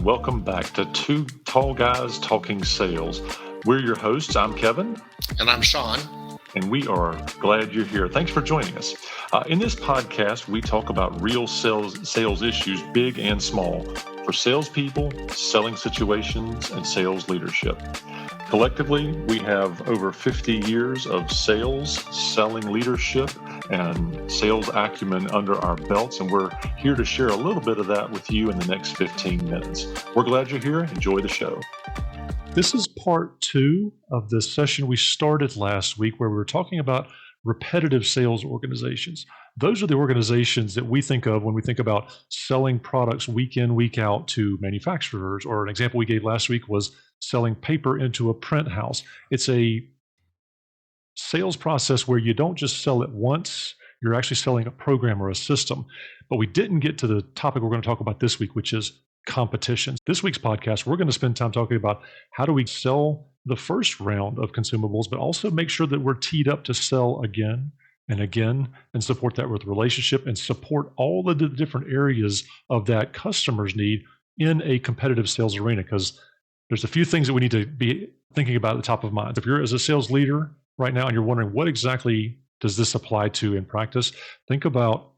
welcome back to Two Tall Guys Talking Sales. We're your hosts. I'm Kevin. And I'm Sean. And we are glad you're here. Thanks for joining us. In this podcast, we talk about real sales issues, big and small, for salespeople, selling situations, and sales leadership. Collectively, we have over 50 years of sales, selling leadership, and sales acumen under our belts, and we're here to share a little bit of that with you in the next 15 minutes. We're glad you're here. Enjoy the show. This is part 2 of the session we started last week where we were talking about repetitive sales organizations. Those are the organizations that we think of when we think about selling products week in, week out to manufacturers. Or an example we gave last week was selling paper into a print house. It's a sales process where you don't just sell it once, you're actually selling a program or a system. But we didn't get to the topic we're going to talk about this week, which is competition. This week's podcast, we're going to spend time talking about how do we sell the first round of consumables, but also make sure that we're teed up to sell again and again and support that with relationship and support all the different areas of that customer's need in a competitive sales arena. Because there's a few things that we need to be thinking about at the top of mind. If you're as a sales leader right now and you're wondering what exactly does this apply to in practice, think about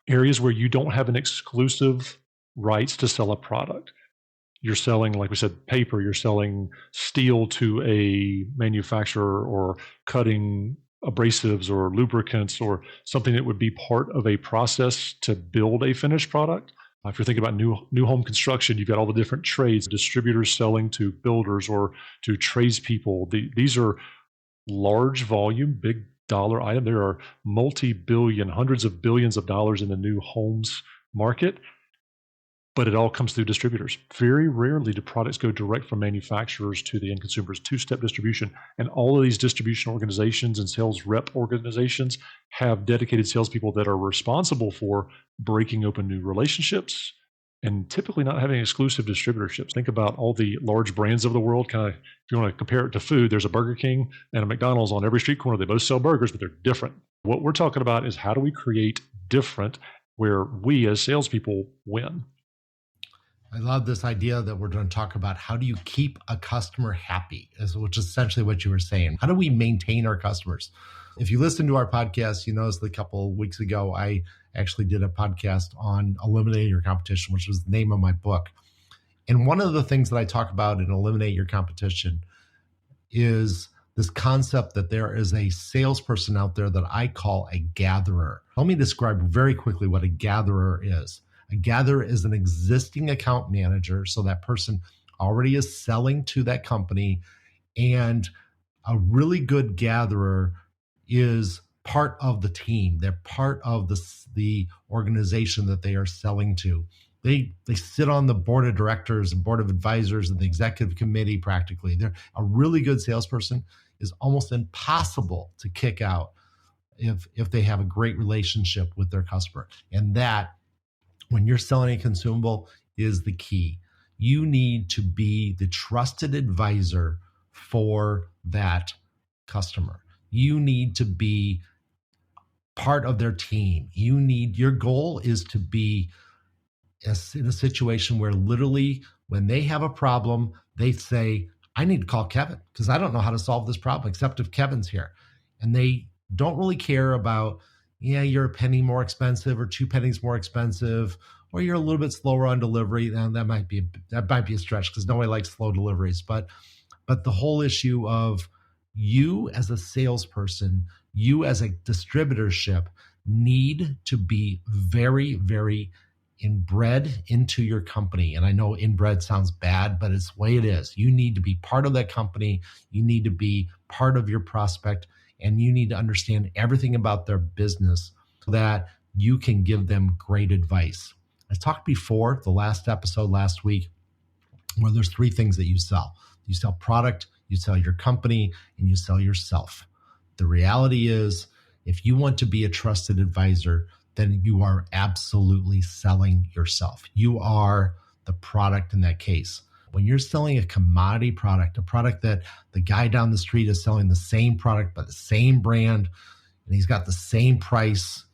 areas where you don't have an exclusive rights to sell a product. You're selling, like we said, paper, you're selling steel to a manufacturer or cutting abrasives or lubricants or something that would be part of a process to build a finished product. If you're thinking about new home construction, you've got all the different trades, distributors selling to builders or to tradespeople. These are large volume, big dollar item. There are multi-billion, hundreds of billions of dollars in the new homes market, but it all comes through distributors. Very rarely do products go direct from manufacturers to the end consumers, two-step distribution. And all of these distribution organizations and sales rep organizations have dedicated salespeople that are responsible for breaking open new relationships and typically not having exclusive distributorships. Think about all the large brands of the world. Kind of, if you want to compare it to food, there's a Burger King and a McDonald's on every street corner. They both sell burgers, but they're different. What we're talking about is how do we create different where we as salespeople win. I love this idea that we're going to talk about how do you keep a customer happy, which is essentially what you were saying. How do we maintain our customers? If you listen to our podcast, you noticed a couple of weeks ago, I actually did a podcast on eliminating your competition, which was the name of my book. And one of the things that I talk about in Eliminate Your Competition is this concept that there is a salesperson out there that I call a gatherer. Let me describe very quickly what a gatherer is. A gatherer is an existing account manager, so that person already is selling to that company, and a really good gatherer is part of the team. They're part of the organization that they are selling to. They sit on the board of directors and board of advisors and the executive committee practically. They're a really good salesperson is almost impossible to kick out if they have a great relationship with their customer. And that, when you're selling a consumable, is the key. You need to be the trusted advisor for that customer. You need to be part of their team. Your goal is to be in a situation where literally when they have a problem, they say, I need to call Kevin because I don't know how to solve this problem except if Kevin's here. And they don't really care about, you're a penny more expensive or 2 pennies more expensive, or you're a little bit slower on delivery. And that might be a stretch because nobody likes slow deliveries. But the whole issue of you as a salesperson, you as a distributorship need to be very, very inbred into your company. And I know inbred sounds bad, but it's the way it is. You need to be part of that company. You need to be part of your prospect, and you need to understand everything about their business so that you can give them great advice. I talked before, the last episode last week, where there's 3 things that you sell. You sell product, you sell your company, and you sell yourself. The reality is, if you want to be a trusted advisor, then you are absolutely selling yourself. You are the product in that case. When you're selling a commodity product, a product that the guy down the street is selling the same product by the same brand, and he's got the same price,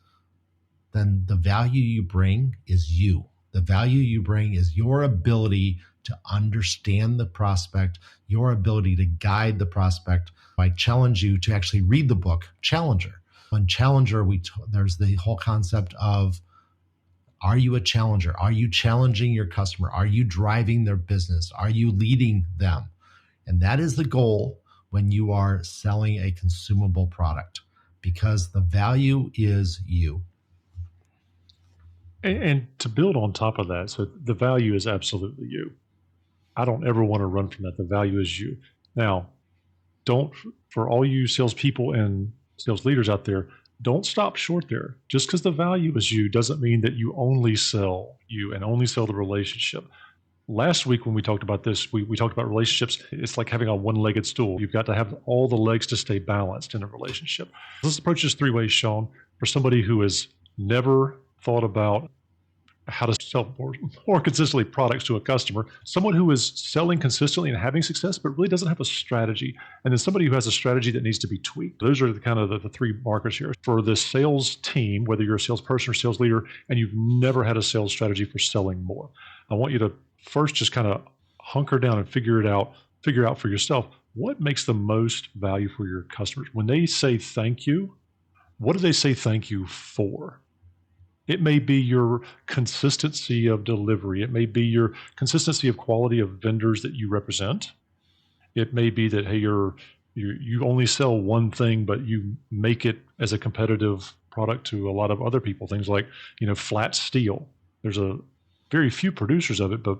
then the value you bring is you. The value you bring is your ability to understand the prospect, your ability to guide the prospect. I challenge you to actually read the book Challenger. On Challenger, there's the whole concept of, are you a challenger? Are you challenging your customer? Are you driving their business? Are you leading them? And that is the goal when you are selling a consumable product, because the value is you. And to build on top of that, so the value is absolutely you. I don't ever want to run from that. The value is you. Now, for all you salespeople and sales leaders out there, don't stop short there. Just because the value is you doesn't mean that you only sell you and only sell the relationship. Last week when we talked about this, we talked about relationships. It's like having a one-legged stool. You've got to have all the legs to stay balanced in a relationship. Let's approach this three ways, Sean, for somebody who has never thought about how to sell more consistently products to a customer, someone who is selling consistently and having success, but really doesn't have a strategy, and then somebody who has a strategy that needs to be tweaked. Those are the three markers here. For the sales team, whether you're a salesperson or sales leader, and you've never had a sales strategy for selling more, I want you to first just kind of hunker down and figure out for yourself, what makes the most value for your customers? When they say thank you, what do they say thank you for? It may be your consistency of delivery. It may be your consistency of quality of vendors that you represent. It may be that, hey, you only sell one thing, but you make it as a competitive product to a lot of other people. Things like, flat steel. There's a very few producers of it, but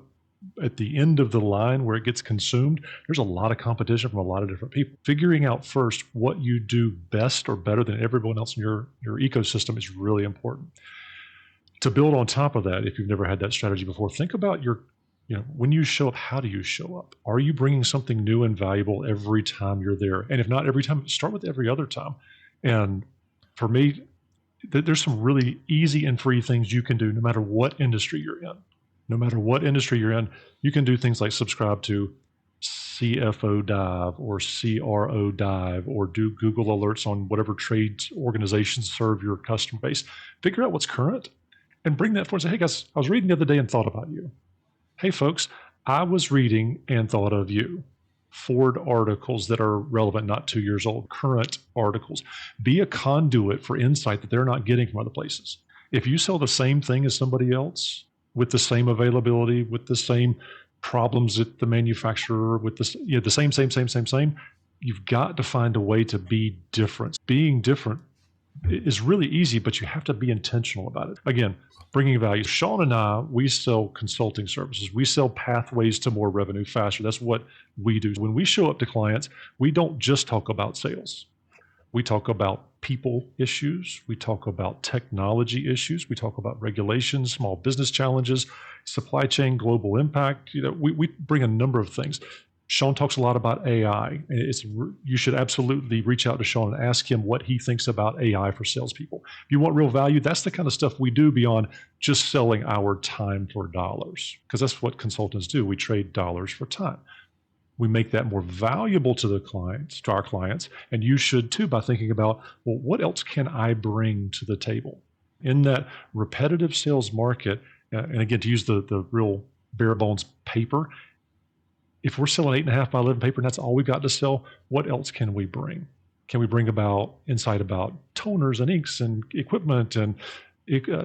at the end of the line where it gets consumed, there's a lot of competition from a lot of different people. Figuring out first what you do best or better than everyone else in your ecosystem is really important. To build on top of that, if you've never had that strategy before, think about when you show up, how do you show up? Are you bringing something new and valuable every time you're there? And if not every time, start with every other time. And for me, there's some really easy and free things you can do no matter what industry you're in. No matter what industry you're in, you can do things like subscribe to CFO Dive or CRO Dive, or do Google alerts on whatever trade organizations serve your customer base. Figure out what's current and bring that forward and say, hey guys, I was reading the other day and thought about you. Hey folks, I was reading and thought of you. Forward articles that are relevant, not 2 years old, current articles. Be a conduit for insight that they're not getting from other places. If you sell the same thing as somebody else with the same availability, with the same problems at the manufacturer, with the same, you've got to find a way to be different. Being different is really easy, but you have to be intentional about it. Again, bringing value. Sean and I, we sell consulting services. We sell pathways to more revenue faster. That's what we do. When we show up to clients, we don't just talk about sales. We talk about people issues. We talk about technology issues. We talk about regulations, small business challenges, supply chain, global impact. We bring a number of things. Sean talks a lot about AI. You should absolutely reach out to Sean and ask him what he thinks about AI for salespeople. If you want real value, that's the kind of stuff we do beyond just selling our time for dollars, because that's what consultants do. We trade dollars for time. We make that more valuable to our clients, and you should too, by thinking about, well, what else can I bring to the table? In that repetitive sales market, and again, to use the real bare bones paper, if we're selling 8.5 by 11 paper and that's all we've got to sell, what else can we bring? Can we bring about insight about toners and inks and equipment and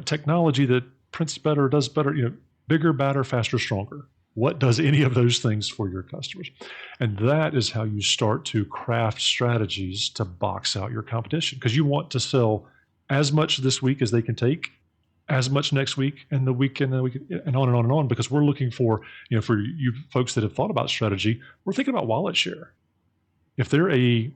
technology that prints better, does better, bigger, badder, faster, stronger? What does any of those things for your customers? And that is how you start to craft strategies to box out your competition, because you want to sell as much this week as they can take, as much next week, and the week, and on and on and on, because we're looking for, for you folks that have thought about strategy, we're thinking about wallet share. If they're a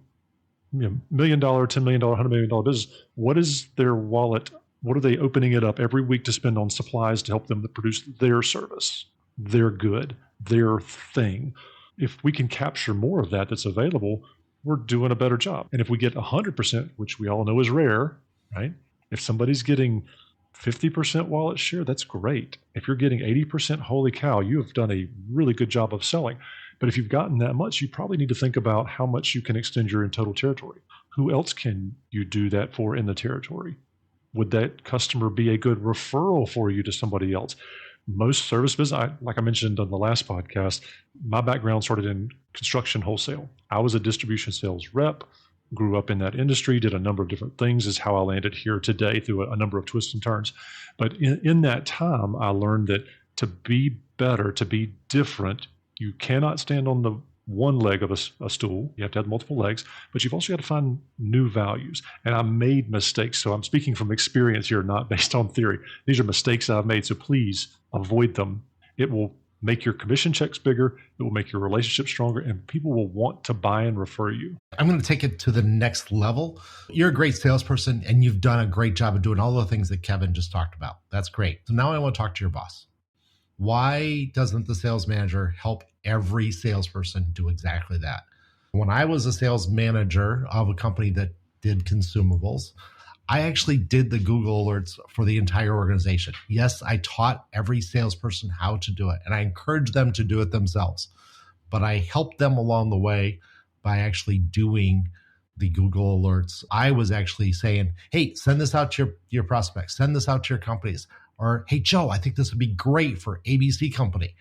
$1 million, $10 million, $100 million business, what is their wallet? What are they opening it up every week to spend on supplies to help them to produce their service, their good, their thing? If we can capture more of that's available, we're doing a better job. And if we get 100%, which we all know is rare, right? If somebody's getting 50% wallet share, that's great. If you're getting 80%, holy cow, you have done a really good job of selling. But if you've gotten that much, you probably need to think about how much you can extend your total territory. Who else can you do that for in the territory? Would that customer be a good referral for you to somebody else? Most service business, like I mentioned on the last podcast, my background started in construction wholesale. I was a distribution sales rep, grew up in that industry, did a number of different things, is how I landed here today through a number of twists and turns. But in that time, I learned that to be better, to be different, you cannot stand on the one leg of a stool. You have to have multiple legs, but you've also got to find new values. And I made mistakes. So I'm speaking from experience here, not based on theory. These are mistakes that I've made. So please avoid them. It will make your commission checks bigger. It will make your relationship stronger, and people will want to buy and refer you. I'm going to take it to the next level. You're a great salesperson, and you've done a great job of doing all the things that Kevin just talked about. That's great. So now I want to talk to your boss. Why doesn't the sales manager help every salesperson do exactly that? When I was a sales manager of a company that did consumables, I actually did the Google alerts for the entire organization. Yes, I taught every salesperson how to do it, and I encouraged them to do it themselves. But I helped them along the way by actually doing the Google alerts. I was actually saying, hey, send this out to your prospects, send this out to your companies. Or, hey, Joe, I think this would be great for ABC company,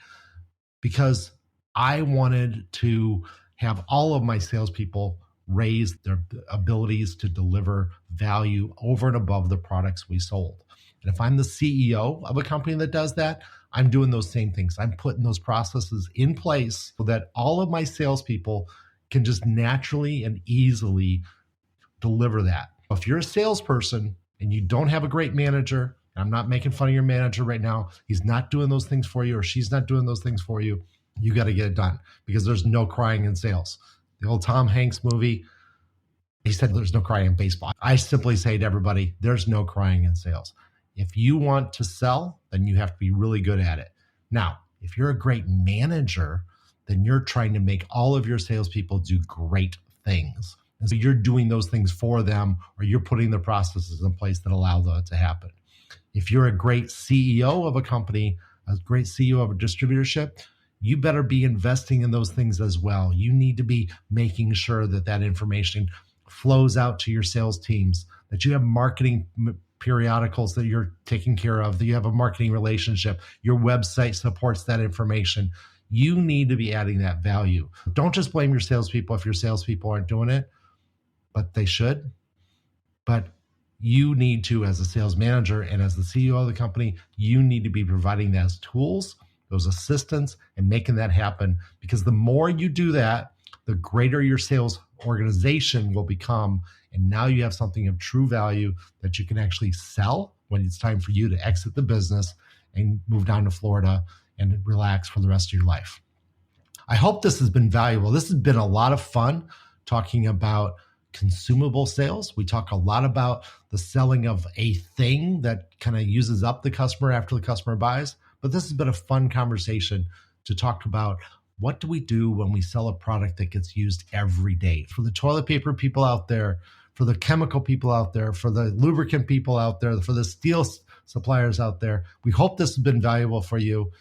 because I wanted to have all of my salespeople raise their abilities to deliver value over and above the products we sold. And if I'm the CEO of a company that does that, I'm doing those same things. I'm putting those processes in place so that all of my salespeople can just naturally and easily deliver that. If you're a salesperson and you don't have a great manager, I'm not making fun of your manager right now, he's not doing those things for you, or she's not doing those things for you, you got to get it done, because there's no crying in sales. The old Tom Hanks movie, he said there's no crying in baseball. I simply say to everybody, there's no crying in sales. If you want to sell, then you have to be really good at it. Now, if you're a great manager, then you're trying to make all of your salespeople do great things. And so you're doing those things for them, or you're putting the processes in place that allow that to happen. If you're a great CEO of a company, a great CEO of a distributorship, you better be investing in those things as well. You need to be making sure that that information flows out to your sales teams, that you have marketing periodicals that you're taking care of, that you have a marketing relationship, your website supports that information. You need to be adding that value. Don't just blame your salespeople if your salespeople aren't doing it, but they should. But you need to, as a sales manager and as the CEO of the company, you need to be providing those tools, those assistants, and making that happen. Because the more you do that, the greater your sales organization will become. And now you have something of true value that you can actually sell when it's time for you to exit the business and move down to Florida and relax for the rest of your life. I hope this has been valuable. This has been a lot of fun talking about consumable sales. We talk a lot about the selling of a thing that kind of uses up the customer after the customer buys. But this has been a fun conversation to talk about, what do we do when we sell a product that gets used every day? For the toilet paper people out there, for the chemical people out there, for the lubricant people out there, for the steel suppliers out there. We hope this has been valuable for you.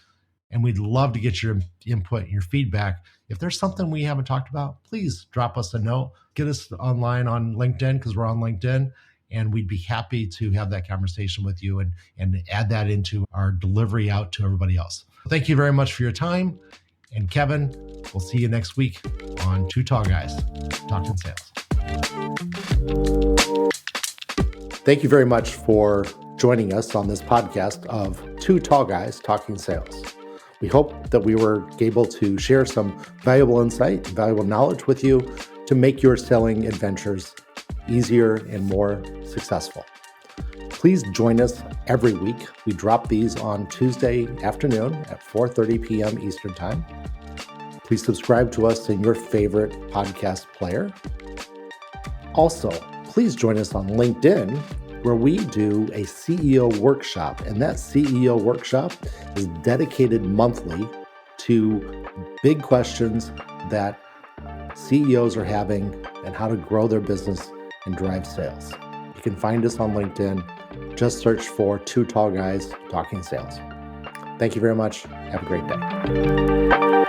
And we'd love to get your input and your feedback. If there's something we haven't talked about, please drop us a note. Get us online on LinkedIn, because we're on LinkedIn, and we'd be happy to have that conversation with you and add that into our delivery out to everybody else. Thank you very much for your time. And Kevin, we'll see you next week on Two Tall Guys Talking Sales. Thank you very much for joining us on this podcast of Two Tall Guys Talking Sales. We hope that we were able to share some valuable insight, valuable knowledge with you to make your selling adventures easier and more successful. Please join us every week. We drop these on Tuesday afternoon at 4:30 p.m. Eastern Time. Please subscribe to us in your favorite podcast player. Also, please join us on LinkedIn, where we do a CEO workshop, and that CEO workshop is dedicated monthly to big questions that CEOs are having and how to grow their business and drive sales. You can find us on LinkedIn. Just search for Two Tall Guys Talking Sales. Thank you very much. Have a great day.